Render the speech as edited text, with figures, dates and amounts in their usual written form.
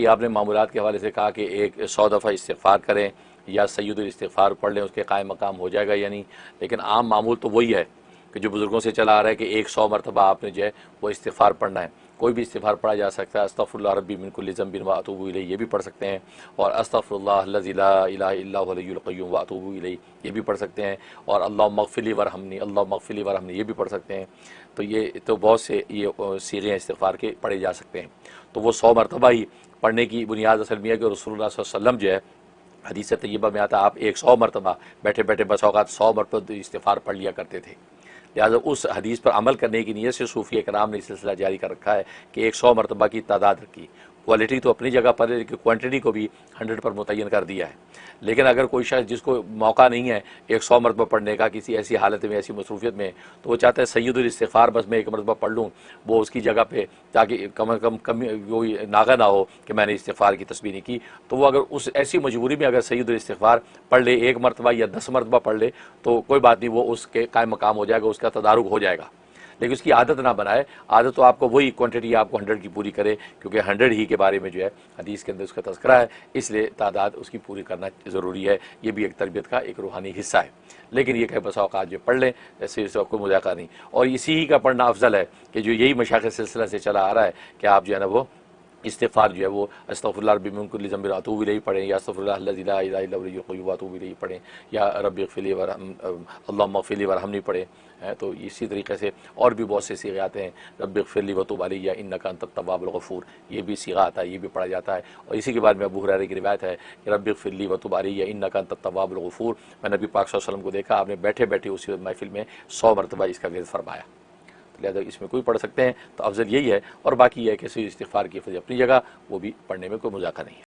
ये आपने मामूलात के हवाले से कहा कि एक 100 दफ़ा इस्तिग़फ़ार करें या सय्यदुल इस्तिग़फ़ार पढ़ लें, उसके कायम मकाम हो जाएगा या नहीं। लेकिन आम मामूल तो वही है कि जो बुज़ुर्गों से चला आ रहा है कि 100 मरतबा आपने जो है वो इस्तिग़फ़ार पढ़ना है। कोई भी इस्तिग़फ़ार पढ़ा जा सकता है। अस्तग़फ़िरुल्लाह रब्बी मिन कुल्लि ज़ंबिन व अतूबु इलैह, ये भी पढ़ सकते हैं। और अस्तग़फ़िरुल्लाह अल्लज़ी ला इलाहा इल्ला हुवल हय्युल क़य्यूम व अतूबु इलैह, ये भी पढ़ सकते हैं। और अल्लाहुम्मा अग़फ़िरली वरहमनी, अल्लाहुम्मा अग़फ़िरली वरहमनी, ये भी पढ़ सकते हैं। तो ये तो बहुत से ये सीगे इस्तिग़फ़ार के पढ़े जा सकते हैं। तो वो 100 मरतबा ही पढ़ने की बुनियाद असल में है कि रसूलुल्लाह सल्लल्लाहु अलैहि वसल्लम जो है, हदीस तय्यबा में आता है, आप 100 मरतबा बैठे बैठे बस औक़ात 100 मरतबा इस्तिग़फ़ार पढ़ लिया करते थे। लिहाजा उस हदीस पर अमल करने की नीयत से सूफ़ी कराम ने सिलसिला जारी कर रखा है कि 100 मरतबा की तादाद रखी। क्वालिटी तो अपनी जगह पर है, लेकिन क्वांटिटी को भी 100 पर मुतय्यन कर दिया है। लेकिन अगर कोई शख्स जिसको मौका नहीं है 100 मरतबा पढ़ने का, किसी ऐसी हालत में, ऐसी मसरूफ़ियत में, तो वो चाहता है सय्यदुल इस्तिग़फ़ार बस मैं 1 मरतबा पढ़ लूँ वो उसकी जगह पे, ताकि कम अज़ कम कोई नागा ना हो कि मैंने इस्तिग़फ़ार की तस्बीह नहीं की। तो वो अगर उस ऐसी मजबूरी में अगर सय्यदुल इस्तिग़फ़ार पढ़ ले 1 मरतबा या 10 मरतबा पढ़ ले तो कोई बात नहीं, वो उसके कायम मकाम हो जाएगा, उसका तदारुक हो जाएगा। लेकिन उसकी आदत ना बनाए। आदत तो आपको वही क्वांटिटी आपको 100 की पूरी करे, क्योंकि 100 ही के बारे में जो है हदीस के अंदर उसका तज़किरा है, इसलिए तादाद उसकी पूरी करना ज़रूरी है। ये भी एक तरबियत का एक रूहानी हिस्सा है। लेकिन ये कई बसा औक़ात जो पढ़ लें, ऐसे इसका कोई मज़ाक़ा नहीं। और इसी ही का पढ़ना अफजल है कि जो यही मशाइख़ सिलसिला से चला आ रहा है कि आप जो है ना वो इस्तिग़फ़ार जो है वो अस्तग़फ़िरुल्लाह रब्बी मिन कुल्लि ज़ंबिन व अतूबु इलैह पढ़ें, या अस्तग़फ़िरुल्लाह अल्लज़ी ला इलाहा इल्ला हुवल हय्युल क़य्यूम व अतूबु इलैह पढ़ें, या रब्बि इग़फ़िरली अल्लाहुम्मा इग़फ़िरली वरहमनी पढ़ें। तो इसी तरीके से और भी बहुत से सीगे आते हैं। रब्बि इग़फ़िरली व तुब अलैया इन्नका अंतत तव्वाबुल गफ़ूर, ये भी सीगा आता है, ये भी पढ़ा जाता है। और इसी के बाद में अबू हुरैरा की रिवायत है कि रब्बि इग़फ़िरली व तुब अलैया इन्नका अंतत तव्वाबुल गफ़ूर, मैं नबी पाक सल्लल्लाहु अलैहि वसल्लम को देखा, आपने बैठे बैठे उसी महफ़िल में 100 मरतबा इसका ज़िक्र फरमाया। लिहाजा इसमें कोई पढ़ सकते हैं, तो अफजल यही है। और बाकी यह है कि इस्तिग़फ़ार की अपनी जगह, वो भी पढ़ने में कोई मज़ाक़ा नहीं है।